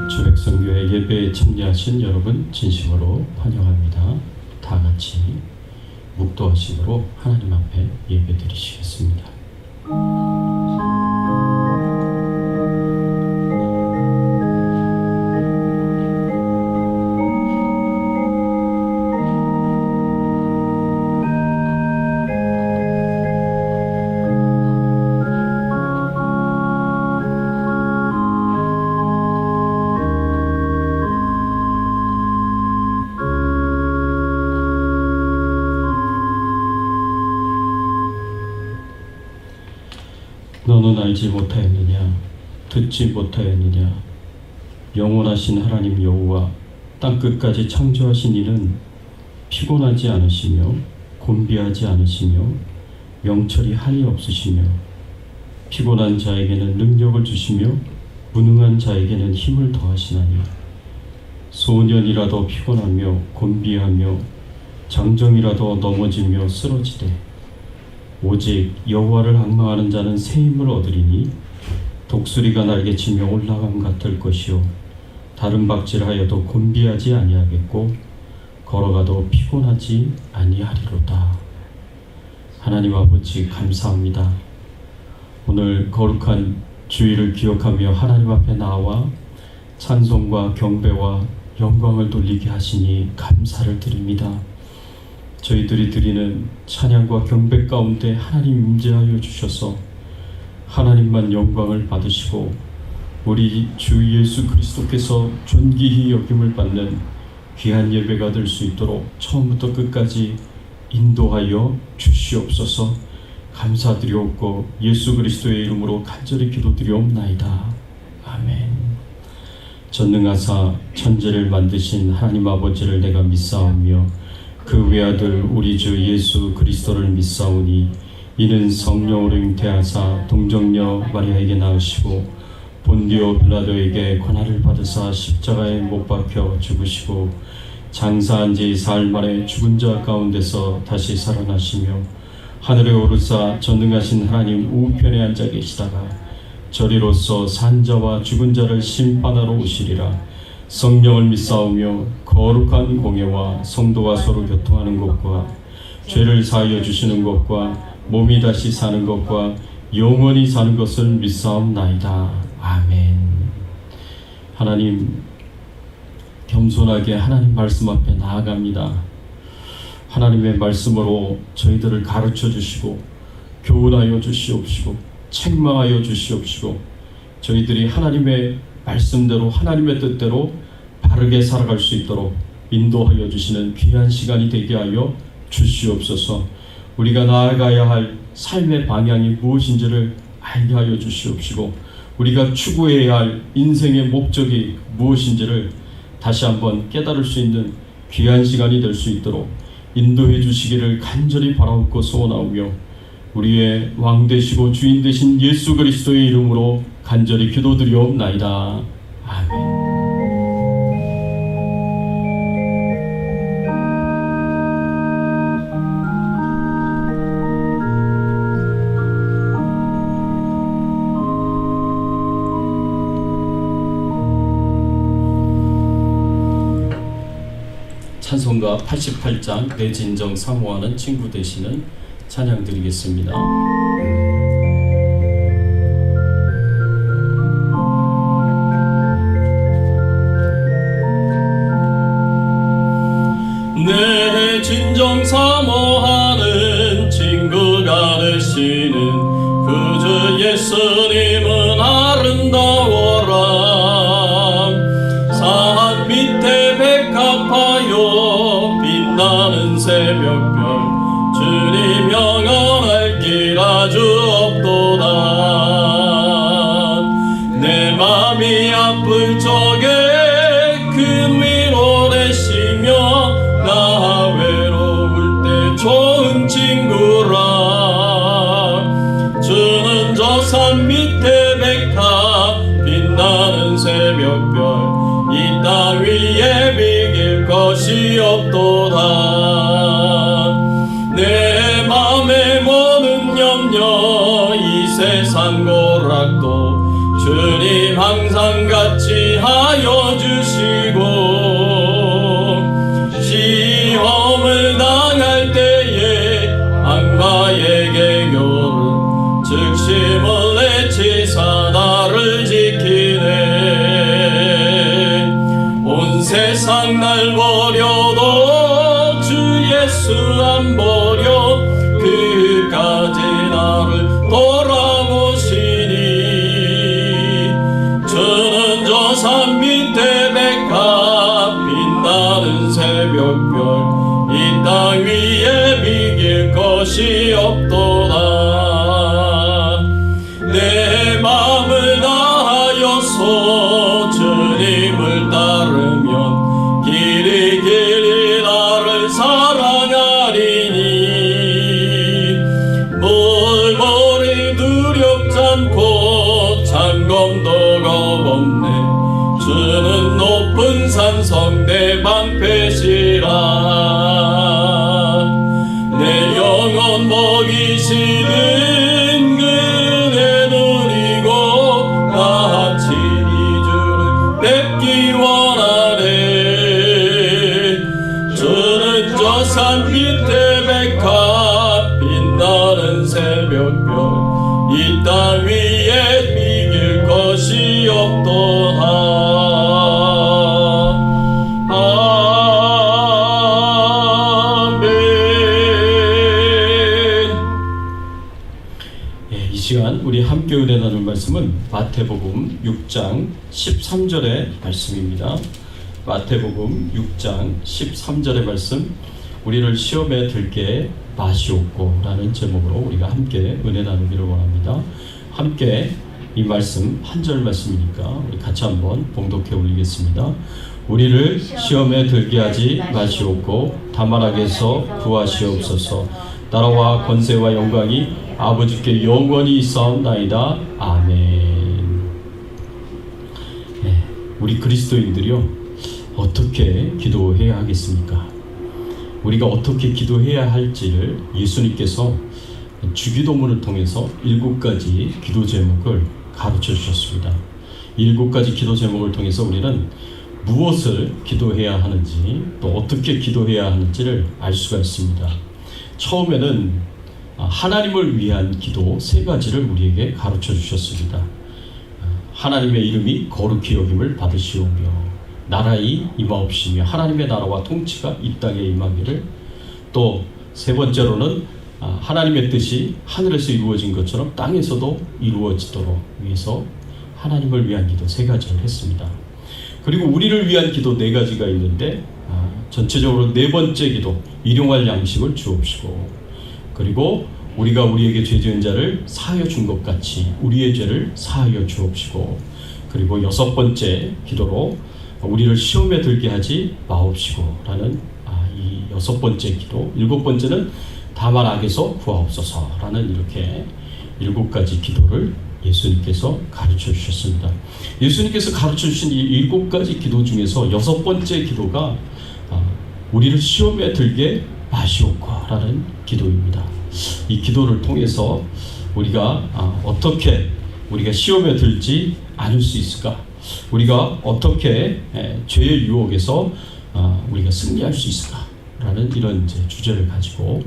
주백성교회 예배에 참여하신 여러분 진심으로 환영합니다. 다 같이 묵도하심으로 하나님 앞에 예배 드리시겠습니다. 너는 알지 못하였느냐? 듣지 못하였느냐? 영원하신 하나님 여호와 땅끝까지 창조하신 이는 피곤하지 않으시며 곤비하지 않으시며 명철이 한이 없으시며 피곤한 자에게는 능력을 주시며 무능한 자에게는 힘을 더하시나니 소년이라도 피곤하며 곤비하며 장정이라도 넘어지며 쓰러지되 오직 여호와를 앙망하는 자는 새 힘을 얻으리니 독수리가 날개치며 올라감 같을 것이요 다른 박질하여도 곤비하지 아니하겠고 걸어가도 피곤하지 아니하리로다. 하나님 아버지 감사합니다. 오늘 거룩한 주일을 기억하며 하나님 앞에 나와 찬송과 경배와 영광을 돌리게 하시니 감사를 드립니다. 저희들이 드리는 찬양과 경배 가운데 하나님 임재하여 주셔서 하나님만 영광을 받으시고 우리 주 예수 그리스도께서 존귀히 여김을 받는 귀한 예배가 될 수 있도록 처음부터 끝까지 인도하여 주시옵소서. 감사드리옵고 예수 그리스도의 이름으로 간절히 기도드리옵나이다. 아멘. 전능하사 천지를 만드신 하나님 아버지를 내가 믿사오며 그 외아들 우리 주 예수 그리스도를 믿사오니 이는 성령으로 잉태하사 동정녀 마리아에게 낳으시고 본디오 빌라도에게 고난을 받으사 십자가에 못 박혀 죽으시고 장사한 지 사흘 만에 죽은 자 가운데서 다시 살아나시며 하늘에 오르사 전능하신 하나님 우편에 앉아 계시다가 저리로서 산 자와 죽은 자를 심판하러 오시리라. 성령을 믿사오며 거룩한 공예와 성도와 서로 교통하는 것과 죄를 사하여 주시는 것과 몸이 다시 사는 것과 영원히 사는 것을 믿사옵나이다. 아멘. 하나님, 겸손하게 하나님 말씀 앞에 나아갑니다. 하나님의 말씀으로 저희들을 가르쳐 주시고 교훈하여 주시옵시고 책망하여 주시옵시고 저희들이 하나님의 말씀대로 하나님의 뜻대로 바르게 살아갈 수 있도록 인도하여 주시는 귀한 시간이 되게 하여 주시옵소서. 우리가 나아가야 할 삶의 방향이 무엇인지를 알게 하여 주시옵시고 우리가 추구해야 할 인생의 목적이 무엇인지를 다시 한번 깨달을 수 있는 귀한 시간이 될 수 있도록 인도해 주시기를 간절히 바라옵고 소원하오며 우리의 왕 되시고 주인 되신 예수 그리스도의 이름으로 간절히 기도드리옵나이다. 아멘. 찬송가 88장 내 진정 사모하는 친구 되시는 찬양 드리겠습니다. 내 진정 사모하는 친구가 되시는 그 주 예수님은 아름다워라. 산 밑에 백합하여 빛나는 새벽별 주님 영원할 길 아주 없도다. 내 맘이 아플 적에 그 위로 되시며 나 외로울 때 좋은 친구라. 주는 저 산 밑에 백합 빛나는 새벽별 이 땅 위에 비길 것이 없도다. 내 맘의 모든 염려 이 세상 고락도 주님 항상 같이 하여 주소서. 주님을 따르면 길이 길이 나를 사랑하리니 물머리 두렵지 않고 창검도 겁없네. 주는 높은 산성 내 방패시라. 내 영혼 먹이시는 그네 누리고 나같이 이 주를 뵙기 원하네. 주는 저 산 밑에 백합 빛나는 새벽별 이 땅 위에 비길 것이 없도다. 이 시간 우리 함께 은혜 나눌 말씀은 마태복음 6장 13절의 말씀입니다. 마태복음 6장 13절의 말씀, 우리를 시험에 들게 마시옵고 라는 제목으로 우리가 함께 은혜 나누기를 원합니다. 함께 이 말씀 한 절 말씀이니까 우리 같이 한번 봉독해 올리겠습니다. 우리를 시험에 들게 하지 마시옵고 다만 악에서 구하시옵소서. 나라와 권세와 영광이 아버지께 영원히 있사옵나이다. 아멘. 우리 그리스도인들이요, 어떻게 기도해야 하겠습니까? 우리가 어떻게 기도해야 할지를 예수님께서 주기도문을 통해서 7가지 기도 제목을 가르쳐 주셨습니다. 7가지 기도 제목을 통해서 우리는 무엇을 기도해야 하는지, 또 어떻게 기도해야 하는지를 알 수가 있습니다. 처음에는 하나님을 위한 기도 3가지를 우리에게 가르쳐 주셨습니다. 하나님의 이름이 거룩히 여김을 받으시오며 나라의 임하옵시며 하나님의 나라와 통치가 이 땅에 임하기를, 또 3번째로는 하나님의 뜻이 하늘에서 이루어진 것처럼 땅에서도 이루어지도록 위해서 하나님을 위한 기도 3가지를 했습니다. 그리고 우리를 위한 기도 4가지가 있는데 전체적으로 4번째 기도, 일용할 양식을 주옵시고, 그리고 우리가 우리에게 죄 지은 자를 사하여 준 것 같이 우리의 죄를 사하여 주옵시고, 그리고 6번째 기도로 우리를 시험에 들게 하지 마옵시고 라는 이 6번째 기도, 7번째는 다만 악에서 구하옵소서 라는 이렇게 7가지 기도를 예수님께서 가르쳐 주셨습니다. 예수님께서 가르쳐 주신 이 7가지 기도 중에서 6번째 기도가 우리를 시험에 들게 마시옵고 라는 기도입니다. 이 기도를 통해서 우리가 어떻게 우리가 시험에 들지 않을 수 있을까? 우리가 어떻게 죄의 유혹에서 우리가 승리할 수 있을까? 라는 이런 이제 주제를 가지고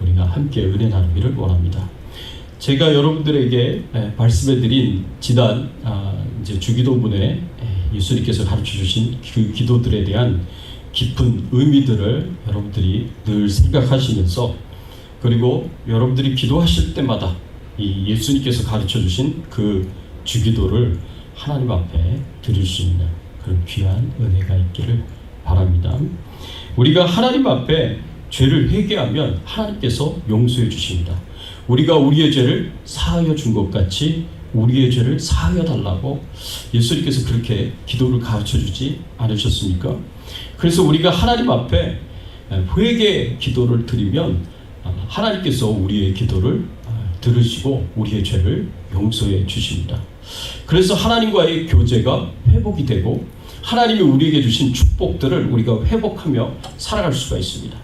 우리가 함께 은혜 나누기를 원합니다. 제가 여러분들에게 말씀해드린 지난 이제 주기도문에 예수님께서 가르쳐 주신 그 기도들에 대한 깊은 의미들을 여러분들이 늘 생각하시면서, 그리고 여러분들이 기도하실 때마다 이 예수님께서 가르쳐 주신 그 주기도를 하나님 앞에 드릴 수 있는 그런 귀한 은혜가 있기를 바랍니다. 우리가 하나님 앞에 죄를 회개하면 하나님께서 용서해 주십니다. 우리가 우리의 죄를 사하여 준 것 같이 우리의 죄를 사하여 달라고 예수님께서 그렇게 기도를 가르쳐 주지 않으셨습니까? 그래서 우리가 하나님 앞에 회개 기도를 드리면 하나님께서 우리의 기도를 들으시고 우리의 죄를 용서해 주십니다. 그래서 하나님과의 교제가 회복이 되고 하나님이 우리에게 주신 축복들을 우리가 회복하며 살아갈 수가 있습니다.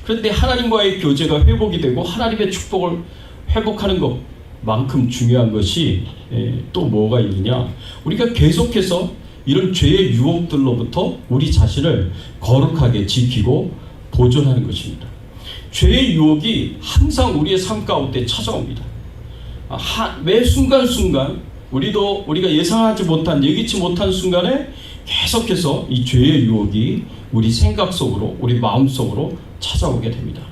그런데 하나님과의 교제가 회복이 되고 하나님의 축복을 회복하는 것만큼 중요한 것이 또 뭐가 있느냐? 우리가 계속해서 이런 죄의 유혹들로부터 우리 자신을 거룩하게 지키고 보존하는 것입니다. 죄의 유혹이 항상 우리의 삶 가운데 찾아옵니다. 매 순간순간 우리가 예상하지 못한, 예기치 못한 순간에 계속해서 이 죄의 유혹이 우리 생각 속으로, 우리 마음 속으로 찾아오게 됩니다.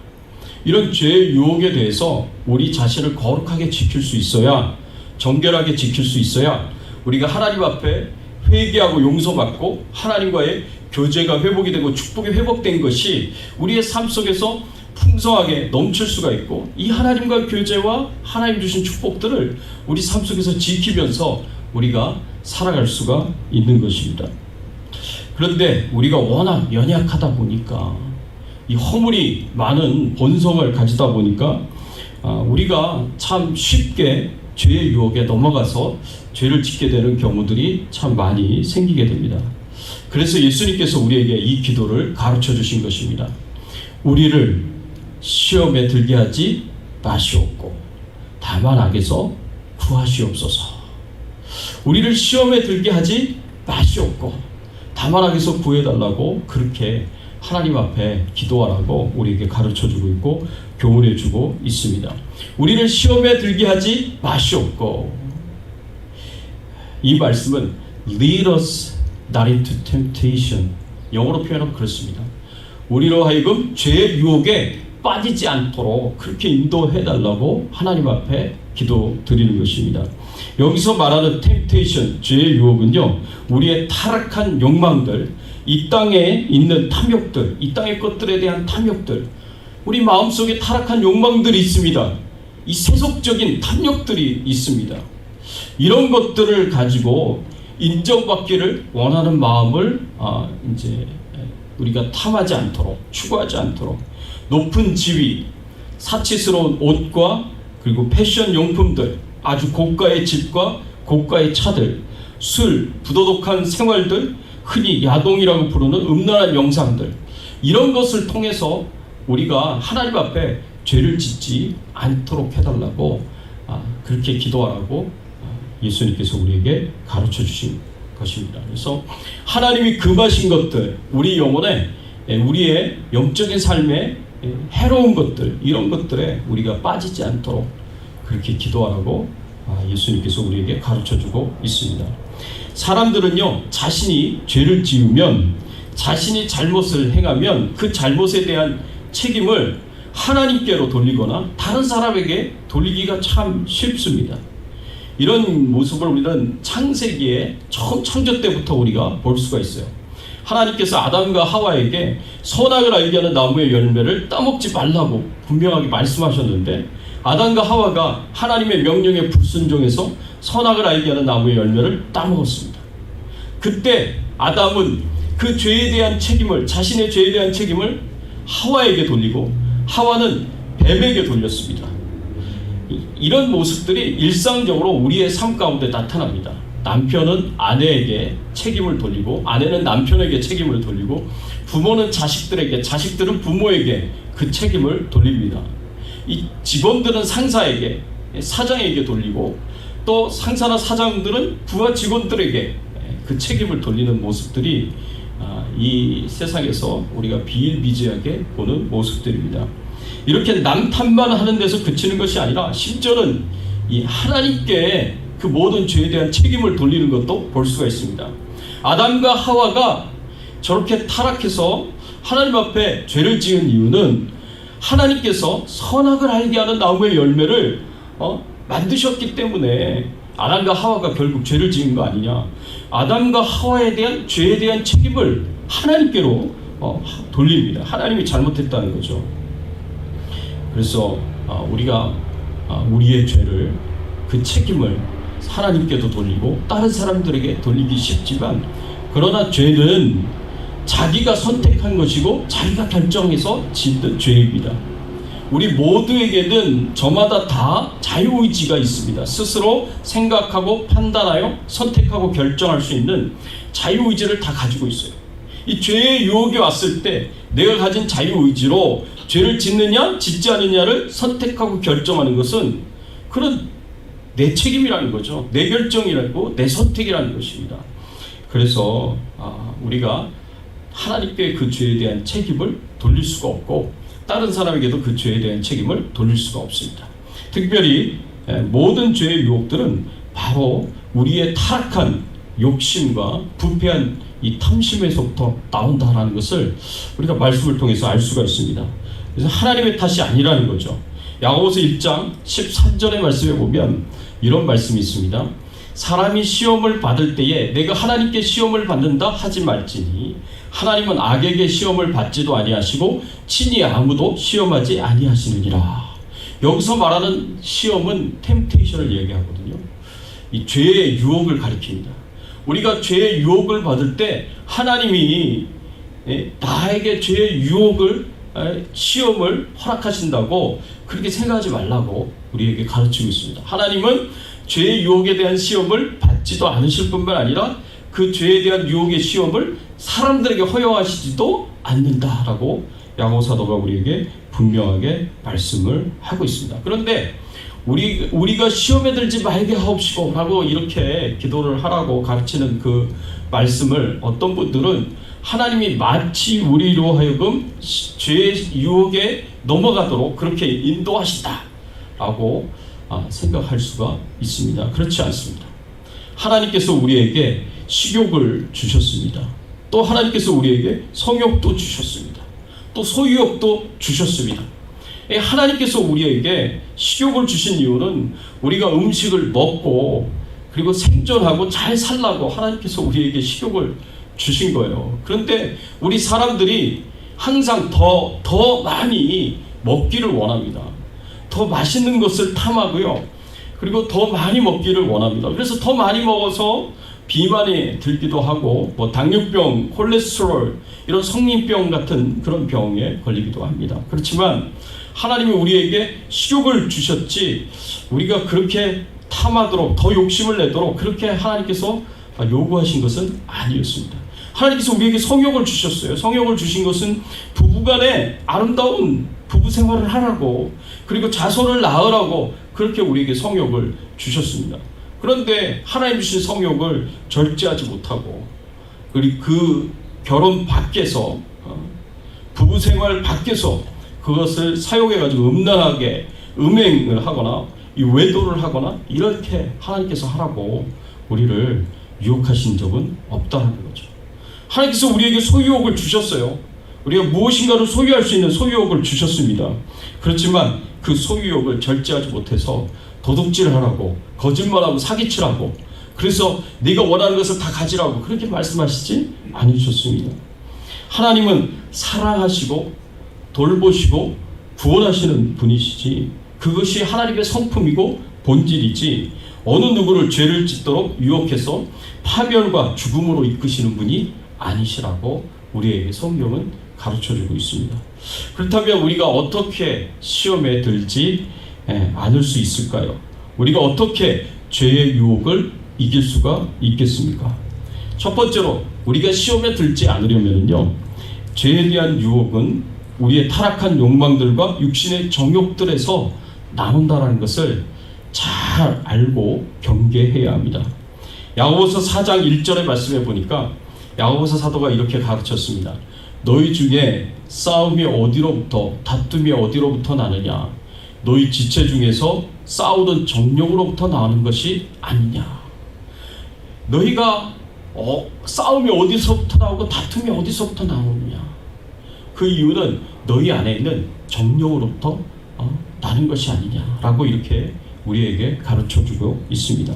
이런 죄의 유혹에 대해서 우리 자신을 거룩하게 지킬 수 있어야, 정결하게 지킬 수 있어야 우리가 하나님 앞에 회개하고 용서받고 하나님과의 교제가 회복이 되고 축복이 회복된 것이 우리의 삶 속에서 풍성하게 넘칠 수가 있고, 이 하나님과 교제와 하나님 주신 축복들을 우리 삶 속에서 지키면서 우리가 살아갈 수가 있는 것입니다. 그런데 우리가 워낙 연약하다 보니까 이 허물이 많은 본성을 가지다 보니까 우리가 참 쉽게 죄의 유혹에 넘어가서 죄를 짓게 되는 경우들이 참 많이 생기게 됩니다. 그래서 예수님께서 우리에게 이 기도를 가르쳐 주신 것입니다. 우리를 시험에 들게 하지 마시옵고 다만 악에서 구하시옵소서. 우리를 시험에 들게 하지 마시옵고 다만 악에서 구해달라고 그렇게 하나님 앞에 기도하라고 우리에게 가르쳐주고 있고 교훈해주고 있습니다. 우리를 시험에 들게 하지 마시옵고, 이 말씀은 lead us not into temptation, 영어로 표현하면 그렇습니다. 우리로 하여금 죄의 유혹에 빠지지 않도록 그렇게 인도해달라고 하나님 앞에 기도 드리는 것입니다. 여기서 말하는 temptation, 죄의 유혹은요, 우리의 타락한 욕망들, 이 땅에 있는 탐욕들, 이 땅의 것들에 대한 탐욕들, 우리 마음속에 타락한 욕망들이 있습니다. 이 세속적인 탐욕들이 있습니다. 이런 것들을 가지고 인정받기를 원하는 마음을 이제 우리가 탐하지 않도록, 추구하지 않도록, 높은 지위, 사치스러운 옷과 그리고 패션 용품들, 아주 고가의 집과 고가의 차들, 술, 부도덕한 생활들, 흔히 야동이라고 부르는 음란한 영상들, 이런 것을 통해서 우리가 하나님 앞에 죄를 짓지 않도록 해달라고 그렇게 기도하라고 예수님께서 우리에게 가르쳐 주신 것입니다. 그래서 하나님이 금하신 것들, 우리 영혼에, 우리의 영적인 삶에 해로운 것들, 이런 것들에 우리가 빠지지 않도록 그렇게 기도하라고 예수님께서 우리에게 가르쳐주고 있습니다. 사람들은요, 자신이 죄를 지으면, 자신이 잘못을 행하면 그 잘못에 대한 책임을 하나님께로 돌리거나 다른 사람에게 돌리기가 참 쉽습니다. 이런 모습을 우리는 창세기에 처음 창조 때부터 우리가 볼 수가 있어요. 하나님께서 아담과 하와에게 선악을 알게 하는 나무의 열매를 따먹지 말라고 분명하게 말씀하셨는데, 아담과 하와가 하나님의 명령에 불순종해서 선악을 알게 하는 나무의 열매를 따먹었습니다. 그때 아담은 그 죄에 대한 책임을, 자신의 죄에 대한 책임을 하와에게 돌리고 하와는 뱀에게 돌렸습니다. 이런 모습들이 일상적으로 우리의 삶 가운데 나타납니다. 남편은 아내에게 책임을 돌리고, 아내는 남편에게 책임을 돌리고, 부모는 자식들에게, 자식들은 부모에게 그 책임을 돌립니다. 이 직원들은 상사에게, 사장에게 돌리고, 또 상사나 사장들은 부하 직원들에게 그 책임을 돌리는 모습들이 이 세상에서 우리가 비일비재하게 보는 모습들입니다. 이렇게 남 탓만 하는 데서 그치는 것이 아니라 심지어는 이 하나님께 그 모든 죄에 대한 책임을 돌리는 것도 볼 수가 있습니다. 아담과 하와가 저렇게 타락해서 하나님 앞에 죄를 지은 이유는 하나님께서 선악을 알게 하는 나무의 열매를 만드셨기 때문에 아담과 하와가 결국 죄를 지은 거 아니냐. 아담과 하와에 대한 죄에 대한 책임을 하나님께로 돌립니다. 하나님이 잘못했다는 거죠. 그래서 우리가 우리의 죄를, 그 책임을 하나님께도 돌리고 다른 사람들에게 돌리기 쉽지만, 그러나 죄는 자기가 선택한 것이고 자기가 결정해서 짓는 죄입니다. 우리 모두에게는 저마다 다 자유의지가 있습니다. 스스로 생각하고 판단하여 선택하고 결정할 수 있는 자유의지를 다 가지고 있어요. 이 죄의 유혹이 왔을 때 내가 가진 자유의지로 죄를 짓느냐 짓지 않느냐를 선택하고 결정하는 것은 그런 내 책임이라는 거죠. 내 결정이라고, 내 선택이라는 것입니다. 그래서 우리가 하나님께 그 죄에 대한 책임을 돌릴 수가 없고 다른 사람에게도 그 죄에 대한 책임을 돌릴 수가 없습니다. 특별히 모든 죄의 유혹들은 바로 우리의 타락한 욕심과 부패한 이 탐심에서부터 나온다라는 것을 우리가 말씀을 통해서 알 수가 있습니다. 그래서 하나님의 탓이 아니라는 거죠. 야고보서 1장 13절의 말씀에 보면 이런 말씀이 있습니다. 사람이 시험을 받을 때에 내가 하나님께 시험을 받는다 하지 말지니 하나님은 악에게 시험을 받지도 아니하시고 친히 아무도 시험하지 아니하시느니라. 여기서 말하는 시험은 템테이션을 얘기하거든요. 이 죄의 유혹을 가리킵니다. 우리가 죄의 유혹을 받을 때 하나님이 나에게 죄의 유혹을 시험을 허락하신다고 그렇게 생각하지 말라고 우리에게 가르치고 있습니다. 하나님은 죄의 유혹에 대한 시험을 받지도 않으실 뿐만 아니라 그 죄에 대한 유혹의 시험을 사람들에게 허용하시지도 않는다라고 야고보 사도가 우리에게 분명하게 말씀을 하고 있습니다. 그런데 우리가 시험에 들지 말게 하옵시고 라고 이렇게 기도를 하라고 가르치는 그 말씀을 어떤 분들은 하나님이 마치 우리로 하여금 죄의 유혹에 넘어가도록 그렇게 인도하신다 라고 생각할 수가 있습니다. 그렇지 않습니다. 하나님께서 우리에게 식욕을 주셨습니다. 또 하나님께서 우리에게 성욕도 주셨습니다. 또 소유욕도 주셨습니다. 하나님께서 우리에게 식욕을 주신 이유는 우리가 음식을 먹고 그리고 생존하고 잘 살라고 하나님께서 우리에게 식욕을 주신 거예요. 그런데 우리 사람들이 항상 더 많이 먹기를 원합니다. 더 맛있는 것을 탐하고요. 그리고 더 많이 먹기를 원합니다. 그래서 더 많이 먹어서 비만이 들기도 하고 당뇨병, 콜레스테롤 이런 성인병 같은 그런 병에 걸리기도 합니다. 그렇지만 하나님이 우리에게 식욕을 주셨지 우리가 그렇게 탐하도록 더 욕심을 내도록 그렇게 하나님께서 요구하신 것은 아니었습니다. 하나님께서 우리에게 성욕을 주셨어요. 성욕을 주신 것은 부부간에 아름다운 부부 생활을 하라고 그리고 자손을 낳으라고 그렇게 우리에게 성욕을 주셨습니다. 그런데 하나님 주신 성욕을 절제하지 못하고 그리고 그 결혼 밖에서 부부 생활 밖에서 그것을 사용해가지고 음란하게 음행을 하거나 외도를 하거나 이렇게 하나님께서 하라고 우리를 유혹하신 적은 없다는 거죠. 하나님께서 우리에게 소유욕을 주셨어요. 우리가 무엇인가를 소유할 수 있는 소유욕을 주셨습니다. 그렇지만 그 소유욕을 절제하지 못해서 도둑질하라고 거짓말하고 사기치라고 그래서 네가 원하는 것을 다 가지라고 그렇게 말씀하시지 않으셨습니다. 하나님은 사랑하시고 돌보시고 구원하시는 분이시지 그것이 하나님의 성품이고 본질이지 어느 누구를 죄를 짓도록 유혹해서 파멸과 죽음으로 이끄시는 분이 아니시라고 우리에게 성경은 가르쳐주고 있습니다. 그렇다면 우리가 어떻게 시험에 들지 않을 수 있을까요? 우리가 어떻게 죄의 유혹을 이길 수가 있겠습니까? 첫 번째로 우리가 시험에 들지 않으려면요 죄에 대한 유혹은 우리의 타락한 욕망들과 육신의 정욕들에서 나온다는 것을 잘 알고 경계해야 합니다. 야고보서 4장 1절의 말씀에 보니까 야고보서 사도가 이렇게 가르쳤습니다. 너희 중에 싸움이 어디로부터 다툼이 어디로부터 나느냐 너희 지체 중에서 싸우던 정욕으로부터 나오는 것이 아니냐. 너희가 싸움이 어디서부터 나오고 다툼이 어디서부터 나오느냐. 그 이유는 너희 안에 있는 정욕으로부터 나는 것이 아니냐라고 이렇게 우리에게 가르쳐주고 있습니다.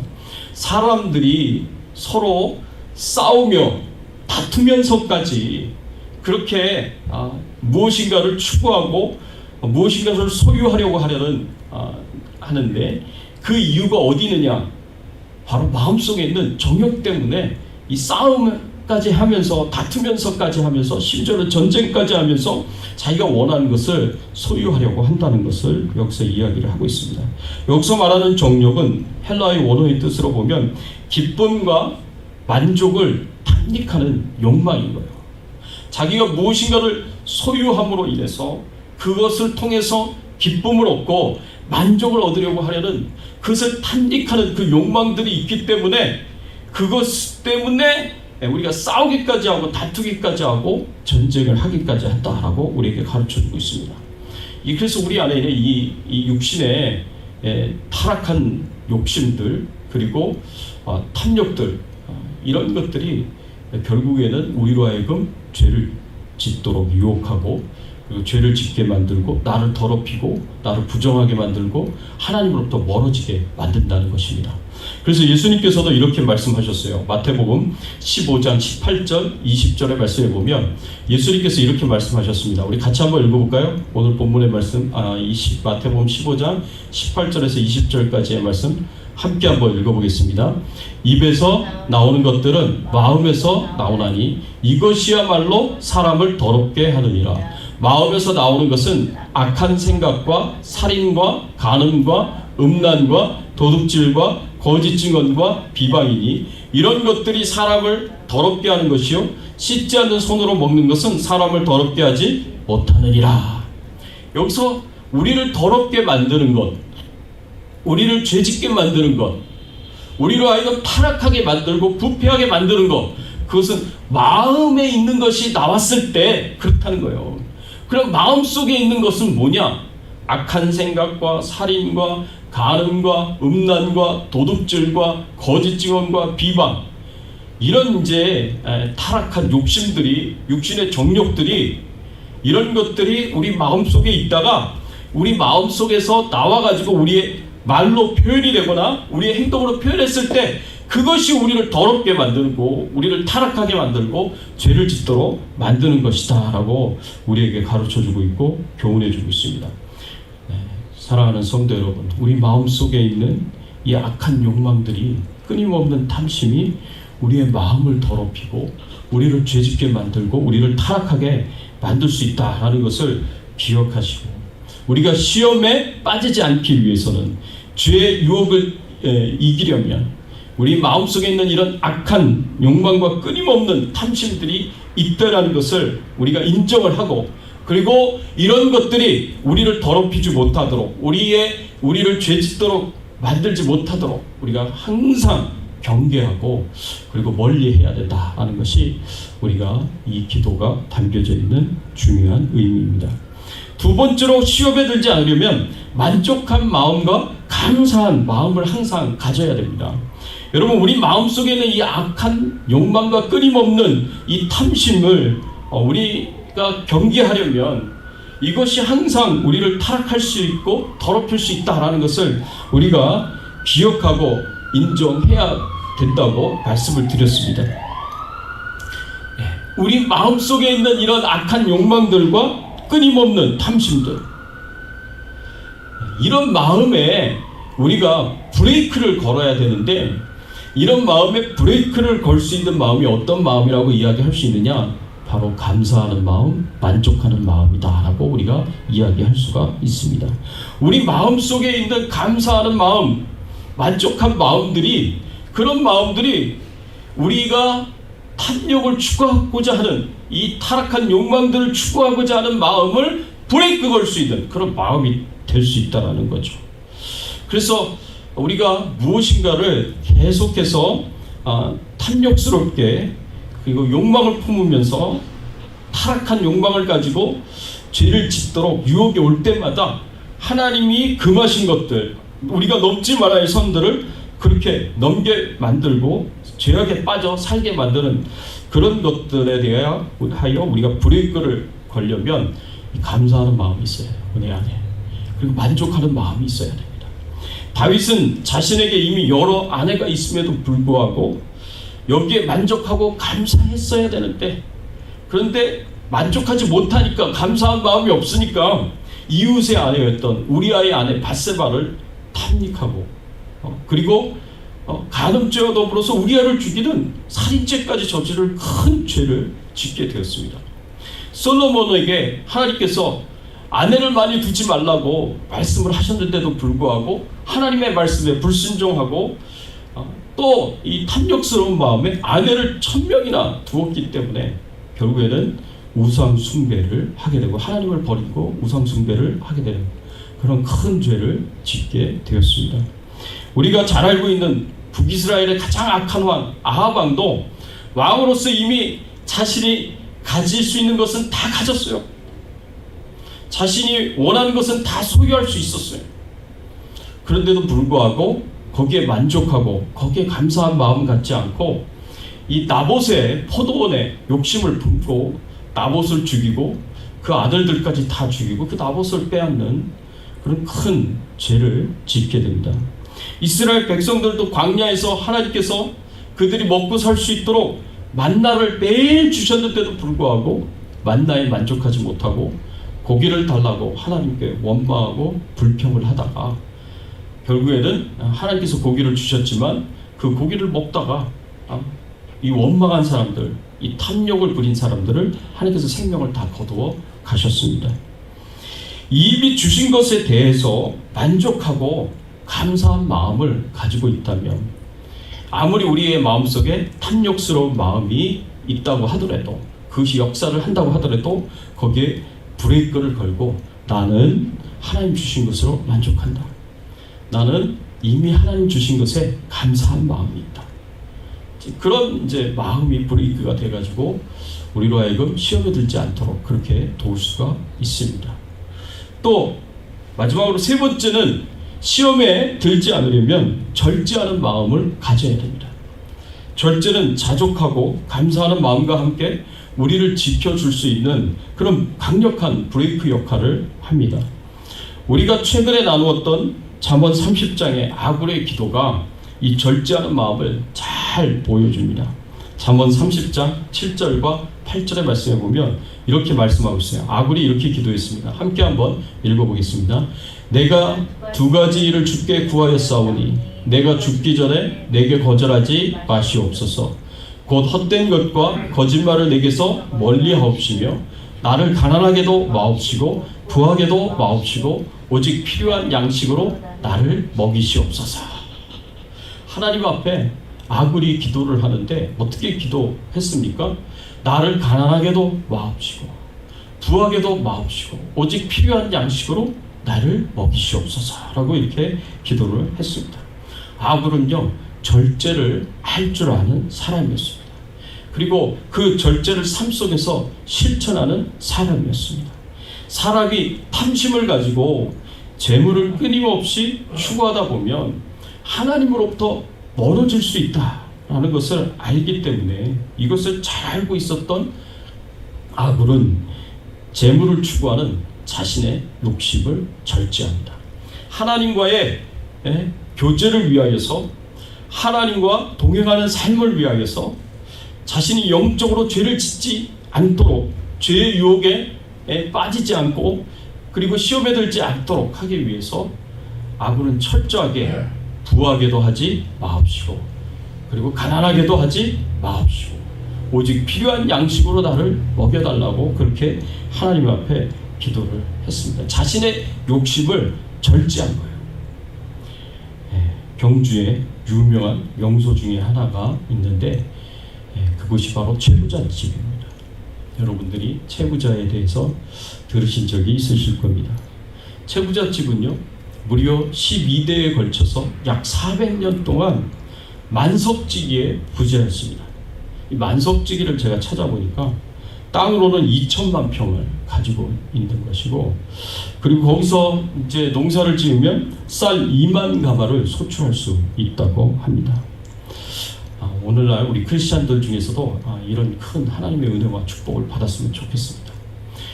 사람들이 서로 싸우며 다투면서까지 그렇게 무엇인가를 추구하고 무엇인가를 소유하려고 하는데 그 이유가 어디 있느냐? 바로 마음속에 있는 정욕 때문에 이 싸움까지 하면서 다투면서까지 하면서 심지어는 전쟁까지 하면서 자기가 원하는 것을 소유하려고 한다는 것을 여기서 이야기를 하고 있습니다. 여기서 말하는 정욕은 헬라의 원어의 뜻으로 보면 기쁨과 만족을 탐닉하는 욕망인 거예요. 자기가 무엇인가를 소유함으로 인해서 그것을 통해서 기쁨을 얻고 만족을 얻으려고 하려는 그것을 탐닉하는 그 욕망들이 있기 때문에 그것 때문에 우리가 싸우기까지 하고 다투기까지 하고 전쟁을 하기까지 한다라고 우리에게 가르쳐주고 있습니다. 그래서 우리 안에 있는 이 육신의 타락한 욕심들 그리고 탐욕들 이런 것들이 결국에는 우리로 하여금 죄를 짓도록 유혹하고 그리고 죄를 짓게 만들고 나를 더럽히고 나를 부정하게 만들고 하나님으로부터 멀어지게 만든다는 것입니다. 그래서 예수님께서도 이렇게 말씀하셨어요. 마태복음 15장 18절 20절의 말씀에 보면 예수님께서 이렇게 말씀하셨습니다. 우리 같이 한번 읽어볼까요? 오늘 본문의 말씀 마태복음 15장 18절에서 20절까지의 말씀 함께 한번 읽어보겠습니다. 입에서 나오는 것들은 마음에서 나오나니 이것이야말로 사람을 더럽게 하느니라. 마음에서 나오는 것은 악한 생각과 살인과 간음과 음란과 도둑질과 거짓 증언과 비방이니 이런 것들이 사람을 더럽게 하는 것이요 씻지 않는 손으로 먹는 것은 사람을 더럽게 하지 못하느니라. 여기서 우리를 더럽게 만드는 것, 우리를 죄짓게 만드는 것, 우리로 하여금 타락하게 만들고 부패하게 만드는 것, 그것은 마음에 있는 것이 나왔을 때 그렇다는 거예요. 그럼 마음속에 있는 것은 뭐냐? 악한 생각과 살인과 간음과 음란과 도둑질과 거짓 증언과 비방, 이런 이제 타락한 욕심들이, 육신의 정욕들이, 이런 것들이 우리 마음속에 있다가 우리 마음속에서 나와가지고 우리의 말로 표현이 되거나 우리의 행동으로 표현했을 때 그것이 우리를 더럽게 만들고 우리를 타락하게 만들고 죄를 짓도록 만드는 것이다 라고 우리에게 가르쳐주고 있고 교훈해주고 있습니다. 사랑하는 성도 여러분, 우리 마음속에 있는 이 악한 욕망들이, 끊임없는 탐심이 우리의 마음을 더럽히고 우리를 죄짓게 만들고 우리를 타락하게 만들 수 있다라는 것을 기억하시고, 우리가 시험에 빠지지 않기 위해서는, 죄의 유혹을 이기려면 우리 마음속에 있는 이런 악한 욕망과 끊임없는 탐심들이 있다라는 것을 우리가 인정을 하고, 그리고 이런 것들이 우리를 더럽히지 못하도록, 우리를 죄짓도록 만들지 못하도록 우리가 항상 경계하고 그리고 멀리해야 된다는 것이 우리가 이 기도가 담겨져 있는 중요한 의미입니다. 두 번째로, 시험에 들지 않으려면 만족한 마음과 감사한 마음을 항상 가져야 됩니다. 여러분, 우리 마음속에 있는 이 악한 욕망과 끊임없는 이 탐심을 우리가 경계하려면 이것이 항상 우리를 타락할 수 있고 더럽힐 수 있다는 것을 우리가 기억하고 인정해야 된다고 말씀을 드렸습니다. 우리 마음속에 있는 이런 악한 욕망들과 끊임없는 탐심들, 이런 마음에 우리가 브레이크를 걸어야 되는데, 이런 마음에 브레이크를 걸 수 있는 마음이 어떤 마음이라고 이야기할 수 있느냐? 바로 감사하는 마음, 만족하는 마음이다 라고 우리가 이야기할 수가 있습니다. 우리 마음속에 있는 감사하는 마음, 만족한 마음들이, 그런 마음들이 우리가 탐욕을 추구하고자 하는, 이 타락한 욕망들을 추구하고자 하는 마음을 브레이크 걸 수 있는 그런 마음이 될 수 있다는 거죠. 그래서 우리가 무엇인가를 계속해서 탐욕스럽게, 그리고 욕망을 품으면서 타락한 욕망을 가지고 죄를 짓도록 유혹이 올 때마다 하나님이 금하신 것들, 우리가 넘지 말아야 할 선들을 그렇게 넘게 만들고 죄악에 빠져 살게 만드는 그런 것들에 대하여 우리가 브레이크를 걸려면 감사하는 마음이 있어야 해요. 은혜 안에. 그리고 만족하는 마음이 있어야 됩니다. 다윗은 자신에게 이미 여러 아내가 있음에도 불구하고 여기에 만족하고 감사했어야 되는데, 그런데 만족하지 못하니까, 감사한 마음이 없으니까 이웃의 아내였던 우리아의 아내 밧세바를 탐닉하고 그리고 간음죄와 더불어서 우리아를 죽이는 살인죄까지 저지를 큰 죄를 짓게 되었습니다. 솔로몬에게 하나님께서 아내를 많이 두지 말라고 말씀을 하셨는데도 불구하고 하나님의 말씀에 불순종하고 또 이 탐욕스러운 마음에 아내를 1000명이나 두었기 때문에 결국에는 우상 숭배를 하게 되고, 하나님을 버리고 우상 숭배를 하게 되는 그런 큰 죄를 짓게 되었습니다. 우리가 잘 알고 있는 북이스라엘의 가장 악한 왕 아합 왕도 왕으로서 이미 자신이 가질 수 있는 것은 다 가졌어요. 자신이 원하는 것은 다 소유할 수 있었어요. 그런데도 불구하고 거기에 만족하고 거기에 감사한 마음 갖지 않고 이 나봇의 포도원에 욕심을 품고 나봇을 죽이고 그 아들들까지 다 죽이고 그 나봇을 빼앗는 그런 큰 죄를 짓게 됩니다. 이스라엘 백성들도 광야에서 하나님께서 그들이 먹고 살 수 있도록 만나를 매일 주셨는데도 불구하고 만나에 만족하지 못하고 고기를 달라고 하나님께 원망하고 불평을 하다가 결국에는 하나님께서 고기를 주셨지만 그 고기를 먹다가 이 원망한 사람들, 이 탐욕을 부린 사람들을 하나님께서 생명을 다 거두어 가셨습니다. 이미 주신 것에 대해서 만족하고 감사한 마음을 가지고 있다면, 아무리 우리의 마음속에 탐욕스러운 마음이 있다고 하더라도, 그것이 역사를 한다고 하더라도 거기에 브레이크를 걸고 나는 하나님 주신 것으로 만족한다. 나는 이미 하나님 주신 것에 감사한 마음이 있다. 그런 이제 마음이 브레이크가 돼가지고 우리로 하여금 시험에 들지 않도록 그렇게 도울 수가 있습니다. 또 마지막으로 세 번째는 시험에 들지 않으려면 절제하는 마음을 가져야 됩니다. 절제는 자족하고 감사하는 마음과 함께 우리를 지켜줄 수 있는 그런 강력한 브레이크 역할을 합니다. 우리가 최근에 나누었던 잠언 30장의 아굴의 기도가 이 절제하는 마음을 잘 보여줍니다. 잠언 30장 7절과 8절의 말씀에 보면 이렇게 말씀하고 있어요. 아굴이 이렇게 기도했습니다. 함께 한번 읽어보겠습니다. 내가 두 가지 일을 주께 구하였사오니 내가 죽기 전에 내게 거절하지 마시옵소서. 곧 헛된 것과 거짓말을 내게서 멀리하옵시며 나를 가난하게도 마옵시고 부하게도 마옵시고 오직 필요한 양식으로 나를 먹이시옵소서. 하나님 앞에 아굴이 기도를 하는데 어떻게 기도했습니까? 나를 가난하게도 마옵시고 부하게도 마옵시고 오직 필요한 양식으로 나를 먹이시옵소서라고 이렇게 기도를 했습니다. 아굴은요, 절제를 할 줄 아는 사람이었습니다. 그리고 그 절제를 삶 속에서 실천하는 사람이었습니다. 사람이 탐심을 가지고 재물을 끊임없이 추구하다 보면 하나님으로부터 멀어질 수 있다라는 것을 알기 때문에 이것을 잘 알고 있었던 아굴은 재물을 추구하는 자신의 욕심을 절제합니다. 하나님과의 교제를 위하여서, 하나님과 동행하는 삶을 위하여서 자신이 영적으로 죄를 짓지 않도록, 죄의 유혹에 빠지지 않고 그리고 시험에 들지 않도록 하기 위해서 아굴은 철저하게 부하게도 하지 마옵시고 그리고 가난하게도 하지 마옵시고 오직 필요한 양식으로 나를 먹여달라고 그렇게 하나님 앞에 기도를 했습니다. 자신의 욕심을 절제한 거예요. 경주에 유명한 명소 중에 하나가 있는데 그것이 바로 최부잣집입니다. 여러분들이 최부자에 대해서 들으신 적이 있으실 겁니다. 최부잣집은요, 무려 12대에 걸쳐서 약 400년 동안 만석지기의 부자였습니다. 이 만석지기를 제가 찾아보니까 땅으로는 2천만 평을 가지고 있는 것이고, 그리고 거기서 이제 농사를 지으면 쌀 2만 가마를 소출할 수 있다고 합니다. 오늘날 우리 크리스찬들 중에서도 이런 큰 하나님의 은혜와 축복을 받았으면 좋겠습니다.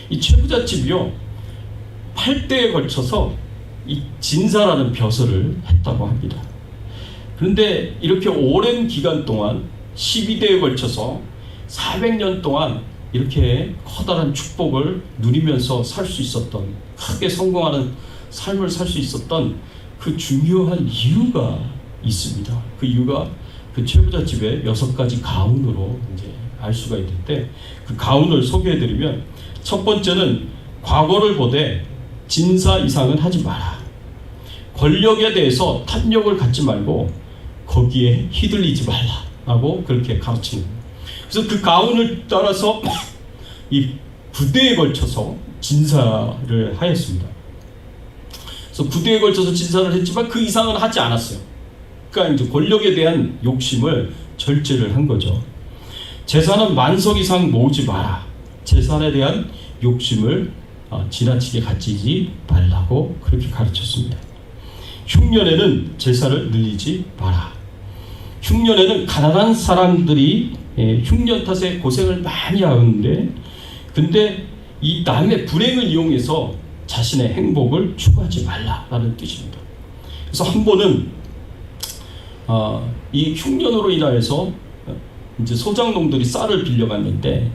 이 최부잣집이요, 8대에 걸쳐서 이 진사라는 벼슬을 했다고 합니다. 그런데 이렇게 오랜 기간 동안 12대에 걸쳐서 400년 동안 이렇게 커다란 축복을 누리면서 살 수 있었던, 크게 성공하는 삶을 살 수 있었던 그 중요한 이유가 있습니다. 그 이유가 그 최부잣집의 6가지 가훈으로 이제 알 수가 있는데, 그 가훈을 소개해드리면, 첫 번째는 과거를 보되 진사 이상은 하지 마라. 권력에 대해서 탐욕을 갖지 말고 거기에 휘둘리지 말라라고 그렇게 가르치는 거예요. 그래서 그 가훈을 따라서 이 9대에 걸쳐서 진사를 하였습니다. 그래서 9대에 걸쳐서 진사를 했지만 그 이상은 하지 않았어요. 그러니까 이제 권력에 대한 욕심을 절제를 한 거죠. 재산은 만석 이상 모으지 마라. 재산에 대한 욕심을 지나치게 가지지 말라고 그렇게 가르쳤습니다. 흉년에는 제사를 늘리지 마라. 흉년에는 가난한 사람들이 흉년 탓에 고생을 많이 하는데, 근데 이 남의 불행을 이용해서 자신의 행복을 추구하지 말라라는 뜻입니다. 그래서 한 번은 이 흉년으로 인하여서 이제 소장농들이 쌀을 빌려갔는데,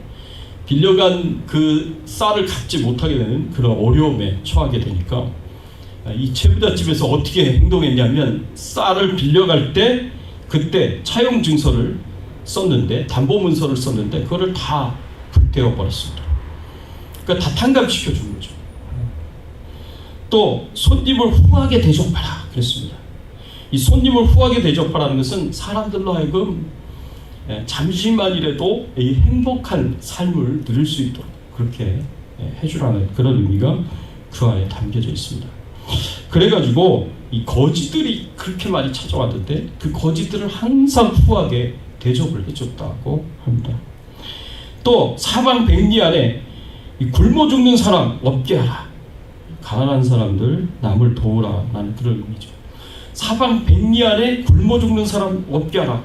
빌려간 그 쌀을 갚지 못하게 되는 그런 어려움에 처하게 되니까 이 채부잣집에서 어떻게 행동했냐면 쌀을 빌려갈 때 그때 차용 증서를 썼는데 담보문서를 썼는데 그거를 다 불태워 버렸습니다. 그러니까 다 탕감시켜 준 거죠. 또 손님을 후하게 대접하라 그랬습니다. 이 손님을 후하게 대접하라는 것은 사람들로 하여금 잠시만이라도 이 행복한 삶을 누릴 수 있도록 그렇게 해주라는 그런 의미가 그 안에 담겨져 있습니다. 그래가지고 이 거지들이 그렇게 많이 찾아왔는데 그 거지들을 항상 후하게 대접을 해줬다고 합니다. 또 사방 백리 안에 이 굶어 죽는 사람 없게 하라. 가난한 사람들 남을 도우라라는 그런 의미죠. 사방 백리 안에 굶어 죽는 사람 없게 하라.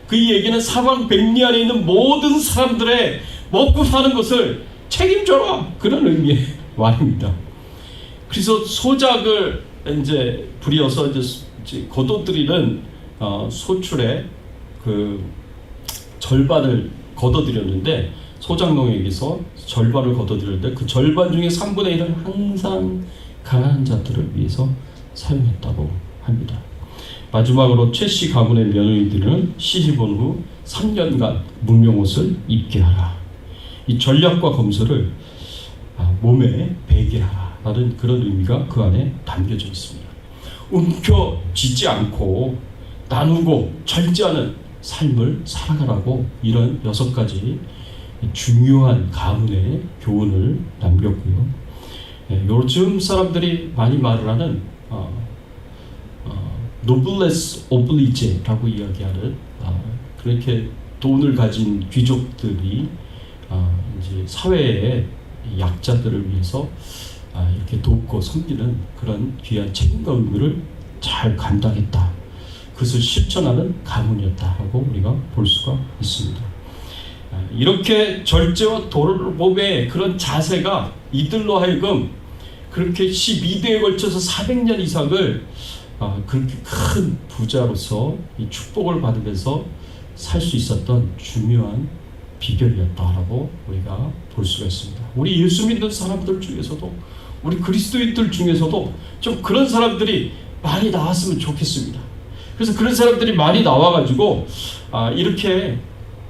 그 얘기는 사방 백리 안에 있는 모든 사람들의 먹고 사는 것을 책임져라 그런 의미의 말입니다. 그래서 소작을 이제 부려서 이제 거둬들이는 소출의 그 절반을 거둬들였는데 소작농에게서 절반을 거둬들였는데 그 절반 중에 3분의 1은 항상 가난한 자들을 위해서 사용했다고 합니다. 마지막으로 최씨 가문의 며느리들은 시집온 후 3년간 무명옷을 입게 하라. 이 전략과 검소를 몸에 배게 하라는 그런 의미가 그 안에 담겨져 있습니다. 움켜쥐지 않고 나누고 절제하는 삶을 살아가라고 이런 6가지 중요한 가문의 교훈을 남겼고요. 요즘 사람들이 많이 말을 하는 노블레스 오블리제라고 이야기하는 그렇게 돈을 가진 귀족들이 이제 사회의 약자들을 위해서 이렇게 돕고 섬기는 그런 귀한 책임과 의무를 잘 감당했다. 그것을 실천하는 가문이었다라고 우리가 볼 수가 있습니다. 이렇게 절제와 돌봄의 그런 자세가 이들로 하여금 그렇게 12대에 걸쳐서 400년 이상을 그렇게 큰 부자로서 이 축복을 받으면서 살 수 있었던 중요한 비결이었다라고 우리가 볼 수가 있습니다. 우리 예수 믿는 사람들 중에서도 우리 그리스도인들 중에서도 좀 그런 사람들이 많이 나왔으면 좋겠습니다. 그래서 그런 사람들이 많이 나와가지고 이렇게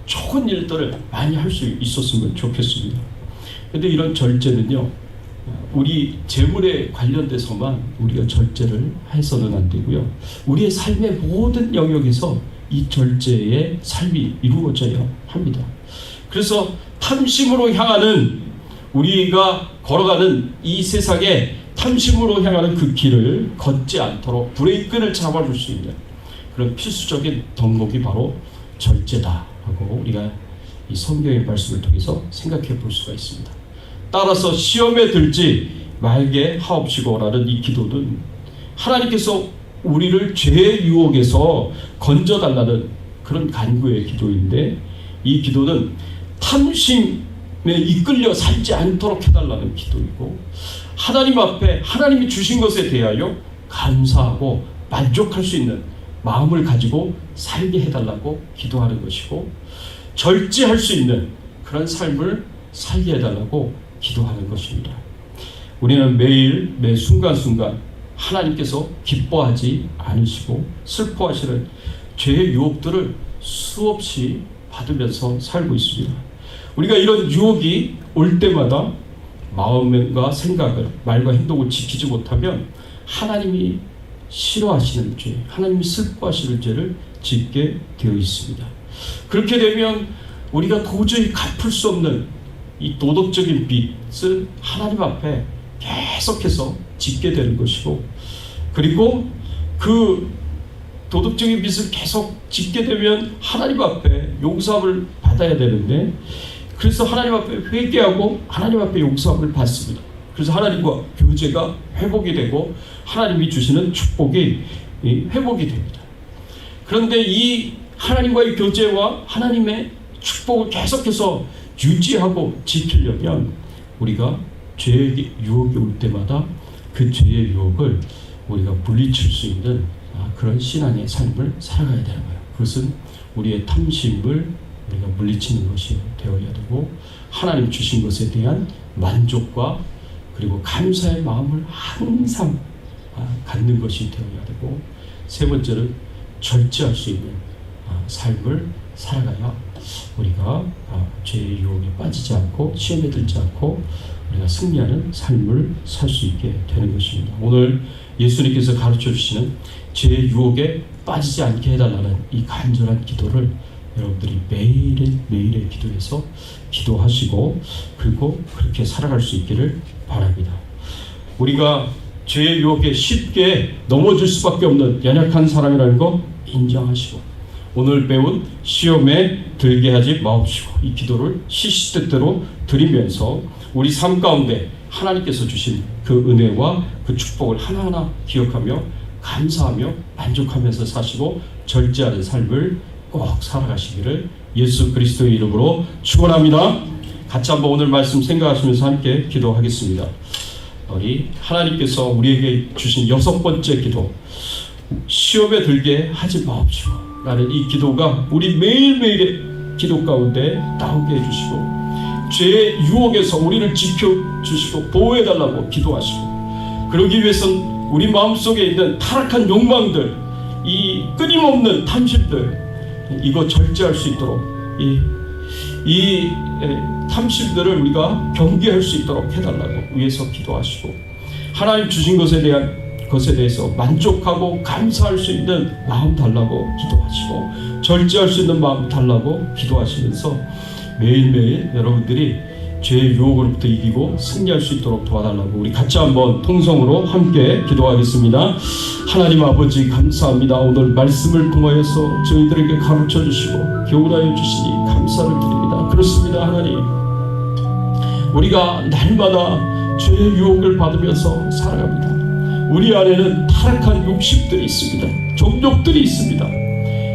좋은 일들을 많이 할 수 있었으면 좋겠습니다. 근데 이런 절제는요, 우리 재물에 관련돼서만 우리가 절제를 해서는 안 되고요. 우리의 삶의 모든 영역에서 이 절제의 삶이 이루어져야 합니다. 그래서 탐심으로 향하는 우리가 걸어가는 이 세상에 탐심으로 향하는 그 길을 걷지 않도록 브레이크를 잡아줄 수 있는 그런 필수적인 덕목이 바로 절제다라고 우리가 이 성경의 말씀을 통해서 생각해 볼 수가 있습니다. 따라서 시험에 들지 말게 하옵시고라는 이 기도는 하나님께서 우리를 죄의 유혹에서 건져달라는 그런 간구의 기도인데, 이 기도는 탐심에 이끌려 살지 않도록 해달라는 기도이고, 하나님 앞에 하나님이 주신 것에 대하여 감사하고 만족할 수 있는 마음을 가지고 살게 해달라고 기도하는 것이고, 절제할 수 있는 그런 삶을 살게 해달라고 기도하는 것입니다. 우리는 매일 매 순간순간 하나님께서 기뻐하지 않으시고 슬퍼하시는 죄의 유혹들을 수없이 받으면서 살고 있습니다. 우리가 이런 유혹이 올 때마다 마음과 생각을, 말과 행동을 지키지 못하면 하나님이 싫어하시는 죄, 하나님이 슬퍼하시는 죄를 짓게 되어 있습니다. 그렇게 되면 우리가 도저히 갚을 수 없는 이 도덕적인 빚을 하나님 앞에 계속해서 짓게 되는 것이고, 그리고 그 도덕적인 빚을 계속 짓게 되면 하나님 앞에 용서함을 받아야 되는데, 그래서 하나님 앞에 회개하고 하나님 앞에 용서함을 받습니다. 그래서 하나님과 교제가 회복이 되고 하나님이 주시는 축복이 회복이 됩니다. 그런데 이 하나님과의 교제와 하나님의 축복을 계속해서 유지하고 지키려면 우리가 죄의 유혹이 올 때마다 그 죄의 유혹을 우리가 물리칠 수 있는 그런 신앙의 삶을 살아가야 되는 거예요. 그것은 우리의 탐심을 우리가 물리치는 것이 되어야 되고, 하나님 주신 것에 대한 만족과 그리고 감사의 마음을 항상 갖는 것이 되어야 되고, 세 번째는 절제할 수 있는 삶을 살아가야 우리가 죄의 유혹에 빠지지 않고 시험에 들지 않고 우리가 승리하는 삶을 살 수 있게 되는 것입니다. 오늘 예수님께서 가르쳐 주시는 죄의 유혹에 빠지지 않게 해달라는 이 간절한 기도를 여러분들이 매일의 기도에서 기도하시고, 그리고 그렇게 살아갈 수 있기를 바랍니다. 우리가 죄의 유혹에 쉽게 넘어질 수밖에 없는 연약한 사람이라는 거 인정하시고, 오늘 배운 시험에 들게 하지 마옵시고, 이 기도를 시시때때로 드리면서 우리 삶 가운데 하나님께서 주신 그 은혜와 그 축복을 하나하나 기억하며 감사하며 만족하면서 사시고 절제하는 삶을 꼭 살아가시기를 예수 그리스도의 이름으로 축원합니다. 같이 한번 오늘 말씀 생각하시면서 함께 기도하겠습니다. 우리 하나님께서 우리에게 주신 6번째 기도, 시험에 들게 하지 마옵시고 라는 이 기도가 우리 매일매일의 기도 가운데 나오게 해주시고, 죄의 유혹에서 우리를 지켜주시고 보호해달라고 기도하시고, 그러기 위해서는 우리 마음속에 있는 타락한 욕망들, 이 끊임없는 탐심들, 이거 절제할 수 있도록 이 탐심들을 우리가 경계할 수 있도록 해달라고 위해서 기도하시고, 하나님 주신 것에 대해서 만족하고 감사할 수 있는 마음 달라고 기도하시고, 절제할 수 있는 마음 달라고 기도하시면서 매일매일 여러분들이 죄의 유혹으로부터 이기고 승리할 수 있도록 도와달라고 우리 같이 한번 통성으로 함께 기도하겠습니다. 하나님 아버지 감사합니다. 오늘 말씀을 통하여서 저희들에게 가르쳐 주시고 교훈하여 주시니 감사를 드립니다. 그렇습니다. 하나님, 우리가 날마다 죄의 유혹을 받으면서 살아갑니다. 우리 안에는 타락한 욕심들이 있습니다. 정욕들이 있습니다.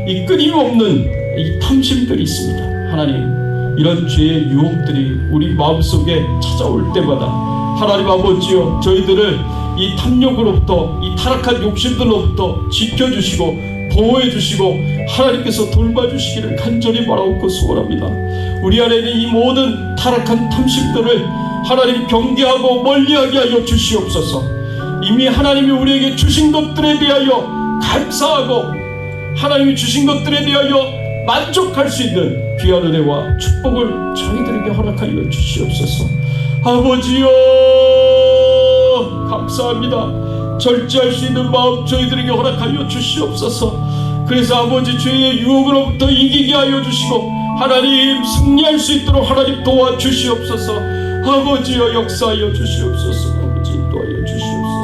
이 끊임없는 이 탐심들이 있습니다. 하나님, 이런 죄의 유혹들이 우리 마음속에 찾아올 때마다 하나님 아버지여, 저희들을 이 탐욕으로부터, 이 타락한 욕심들로부터 지켜주시고 보호해주시고 하나님께서 돌봐주시기를 간절히 바라옵고 소원합니다. 우리 안에 있는 이 모든 타락한 탐심들을 하나님 경계하고 멀리하게 하여 주시옵소서. 이미 하나님이 우리에게 주신 것들에 대하여 감사하고 하나님이 주신 것들에 대하여 만족할 수 있는 귀한 은혜와 축복을 저희들에게 허락하여 주시옵소서. 아버지여 감사합니다. 절제할 수 있는 마음 저희들에게 허락하여 주시옵소서. 그래서 아버지, 죄의 유혹으로부터 이기게 하여 주시고 하나님 승리할 수 있도록 하나님 도와주시옵소서. 아버지여 역사하여 주시옵소서. 아버지 인도하여 주시옵소서.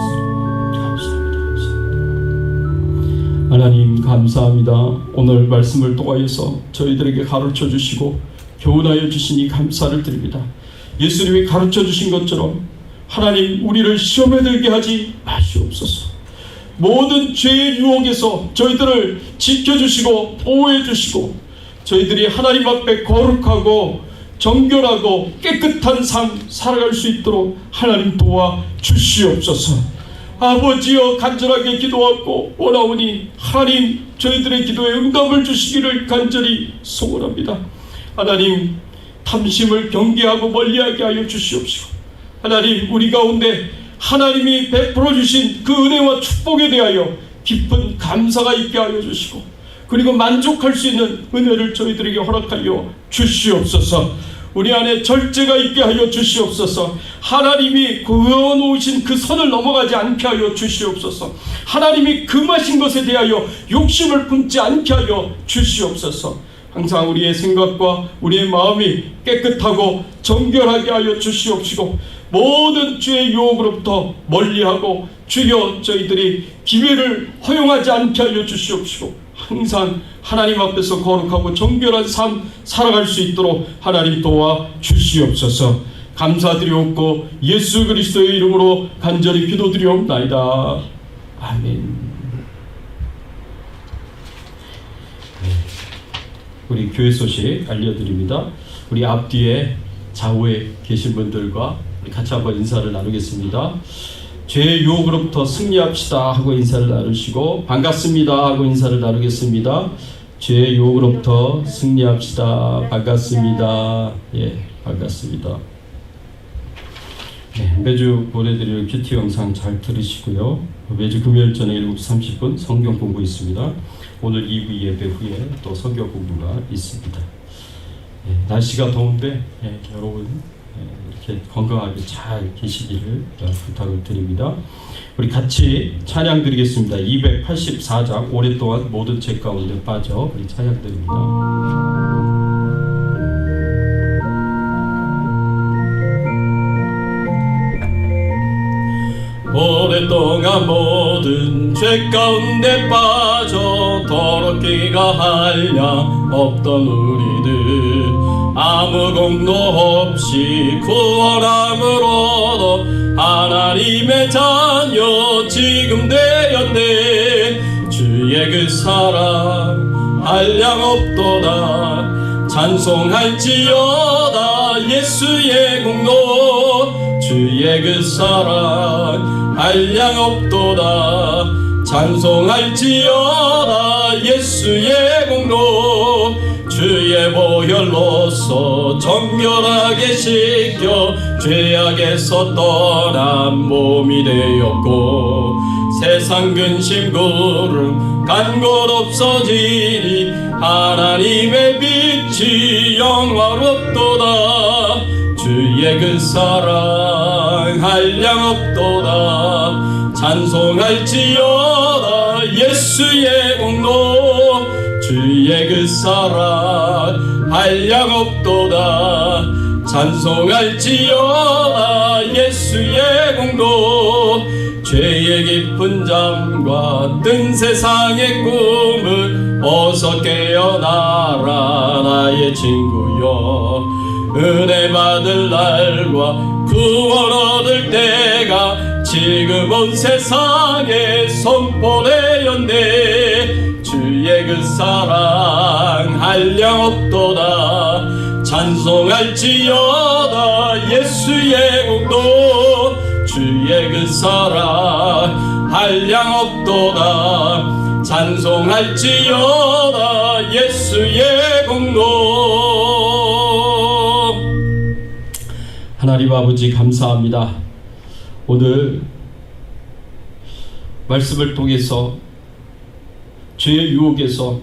하나님 감사합니다. 오늘 말씀을 통하여서 저희들에게 가르쳐 주시고 교훈하여 주시니 감사를 드립니다. 예수님이 가르쳐 주신 것처럼 하나님, 우리를 시험에 들게 하지 마시옵소서. 모든 죄의 유혹에서 저희들을 지켜주시고 보호해 주시고 저희들이 하나님 앞에 거룩하고 정결하고 깨끗한 삶 살아갈 수 있도록 하나님 도와 주시옵소서. 아버지여 간절하게 기도하고 원하오니 하나님, 저희들의 기도에 응답을 주시기를 간절히 소원합니다. 하나님, 탐심을 경계하고 멀리하게 하여 주시옵시고 하나님, 우리 가운데 하나님이 베풀어 주신 그 은혜와 축복에 대하여 깊은 감사가 있게 하여 주시고, 그리고 만족할 수 있는 은혜를 저희들에게 허락하여 주시옵소서. 우리 안에 절제가 있게 하여 주시옵소서. 하나님이 그어놓으신 그 선을 넘어가지 않게 하여 주시옵소서. 하나님이 금하신 것에 대하여 욕심을 품지 않게 하여 주시옵소서. 항상 우리의 생각과 우리의 마음이 깨끗하고 정결하게 하여 주시옵시고 모든 죄의 유혹으로부터 멀리하고 주여 저희들이 기회를 허용하지 않게 하여 주시옵시고 항상 하나님 앞에서 거룩하고 정결한 삶 살아갈 수 있도록 하나님 도와 주시옵소서. 감사드리옵고 예수 그리스도의 이름으로 간절히 기도드리옵나이다. 아멘. 우리 교회 소식 알려드립니다. 우리 앞뒤에 좌우에 계신 분들과 우리 같이 한번 인사를 나누겠습니다. 죄의 유혹으로부터 승리합시다 하고 인사를 나누시고, 반갑습니다 하고 인사를 나누겠습니다. 죄의 유혹으로부터 승리합시다. 반갑습니다. 예, 반갑습니다. 네, 매주 보내드릴 큐티 영상 잘 들으시고요. 매주 금요일 저녁 7시 30분 성경 공부 있습니다. 오늘 2부 예배 후에 또 성경 공부가 있습니다. 네, 날씨가 더운데 여러분 이렇게 건강하게 잘 계시기를 부탁을 드립니다. 우리 같이 찬양 드리겠습니다. 284장 오랫동안 모든 죄 가운데 빠져 우리 찬양 드립니다. 오랫동안 모든 죄 가운데 빠져 더럽기가 한량 없던 우리들 아무 공로 없이 구원함으로 하나님의 자녀 지금 되었네. 주의 그 사랑 한량 없도다. 찬송할지어다 예수의 공로. 주의 그 사랑 한량 없도다. 찬송할지어다 예수의 공로. 주의 보혈로서 정결하게 씻겨 죄악에서 떠난 몸이 되었고 세상 근심 구름 간 곳 없어지니 하나님의 빛이 영화롭도다. 주의 그 사랑 한량 없도다. 찬송할지어다 예수의 공로. 주의 그 사랑 한량 없도다. 찬송할지어다 예수의 공로. 죄의 깊은 잠과 뜬 세상의 꿈을 어서 깨어나라 나의 친구여. 은혜 받을 날과 구원 얻을 때가 지금 온 세상에 선포되었네. 주의 그 사랑 한량 없도다. 찬송할지어다 예수의 공로. 주의 그 사랑 한량 없도다. 찬송할지어다 예수의 공로. 하나님 아버지 감사합니다. 오늘 말씀을 통해서 죄의 유혹에서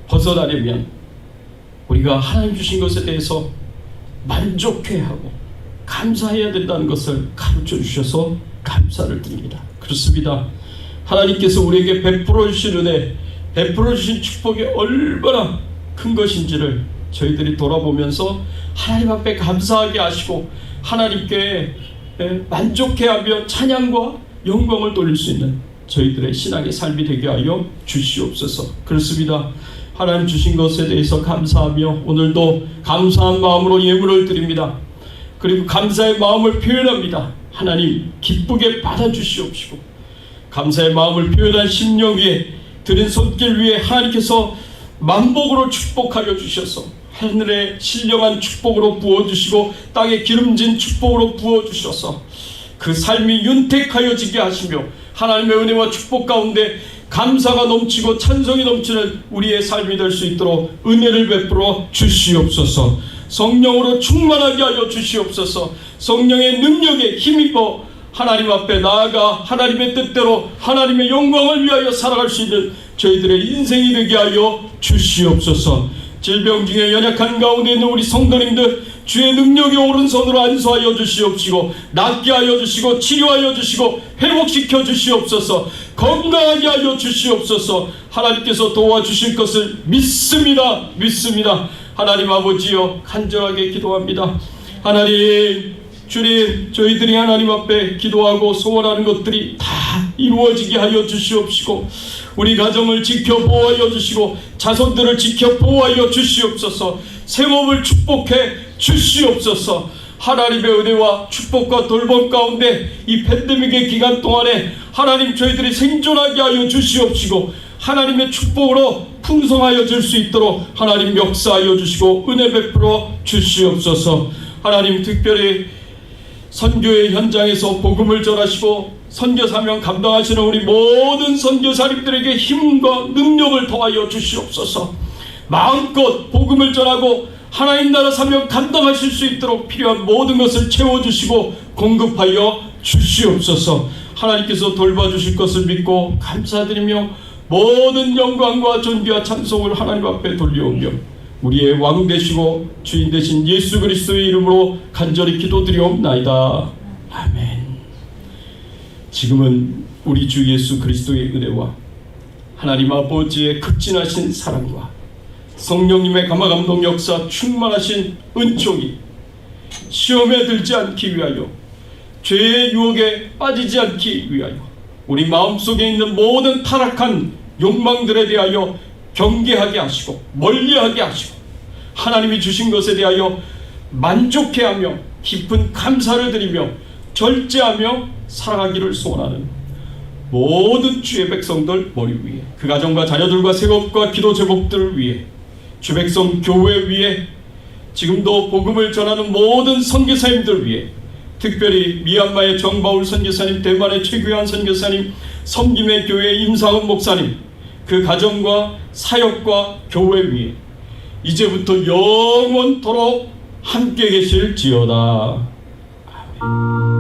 벗어나려면 우리가 하나님 주신 것에 대해서 만족해야 하고 감사해야 된다는 것을 가르쳐 주셔서 감사를 드립니다. 그렇습니다. 하나님께서 우리에게 베풀어 주신 은혜, 베풀어 주신 축복이 얼마나 큰 것인지를 저희들이 돌아보면서 하나님 앞에 감사하게 하시고 하나님께 만족해하며 찬양과 영광을 돌릴 수 있는 저희들의 신앙의 삶이 되게 하여 주시옵소서. 그렇습니다. 하나님 주신 것에 대해서 감사하며 오늘도 감사한 마음으로 예물을 드립니다. 그리고 감사의 마음을 표현합니다. 하나님 기쁘게 받아주시옵시고 감사의 마음을 표현한 심령 위에 드린 손길 위에 하나님께서 만복으로 축복하여 주셔서 하늘의 신령한 축복으로 부어주시고 땅에 기름진 축복으로 부어주셔서 그 삶이 윤택하여지게 하시며 하나님의 은혜와 축복 가운데 감사가 넘치고 찬송이 넘치는 우리의 삶이 될 수 있도록 은혜를 베풀어 주시옵소서. 성령으로 충만하게 하여 주시옵소서. 성령의 능력에 힘입어 하나님 앞에 나아가 하나님의 뜻대로 하나님의 영광을 위하여 살아갈 수 있는 저희들의 인생이 되게 하여 주시옵소서. 질병 중에 연약한 가운데 있는 우리 성도님들 주의 능력의 오른손으로 안수하여 주시옵시고 낫게 하여 주시고 치료하여 주시고 회복시켜 주시옵소서. 건강하게 하여 주시옵소서. 하나님께서 도와주실 것을 믿습니다. 하나님 아버지여 간절하게 기도합니다. 하나님 주님 저희들이 하나님 앞에 기도하고 소원하는 것들이 다 이루어지게 하여 주시옵시고 우리 가정을 지켜 보호하여 주시고 자손들을 지켜 보호하여 주시옵소서. 생업을 축복해 주시옵소서. 하나님의 은혜와 축복과 돌봄 가운데 이 팬데믹의 기간 동안에 하나님 저희들이 생존하게 하여 주시옵시고 하나님의 축복으로 풍성하여 줄 수 있도록 하나님 역사하여 주시고 은혜 베풀어 주시옵소서. 하나님 특별히 선교의 현장에서 복음을 전하시고 선교 사명 감당하시는 우리 모든 선교사님들에게 힘과 능력을 더하여 주시옵소서. 마음껏 복음을 전하고 하나님 나라 사명 감당하실 수 있도록 필요한 모든 것을 채워주시고 공급하여 주시옵소서. 하나님께서 돌봐주실 것을 믿고 감사드리며 모든 영광과 존귀와 찬송을 하나님 앞에 돌려오며 우리의 왕 되시고 주인 되신 예수 그리스도의 이름으로 간절히 기도드리옵나이다. 아멘. 지금은 우리 주 예수 그리스도의 은혜와 하나님 아버지의 극진하신 사랑과 성령님의 감화감동 역사 충만하신 은총이 시험에 들지 않기 위하여 죄의 유혹에 빠지지 않기 위하여 우리 마음속에 있는 모든 타락한 욕망들에 대하여 경계하게 하시고 멀리하게 하시고 하나님이 주신 것에 대하여 만족해하며 깊은 감사를 드리며 절제하며 살아가기를 소원하는 모든 주의 백성들 머리 위에 그 가정과 자녀들과 생업과 기도 제목들을 위해 주 백성 교회 위에 지금도 복음을 전하는 모든 선교사님들 위해 특별히 미얀마의 정바울 선교사님, 대만의 최규환 선교사님, 섬김의 교회 임상훈 목사님 그 가정과 사역과 교회 위에 이제부터 영원토록 함께 계실지어다. 아멘.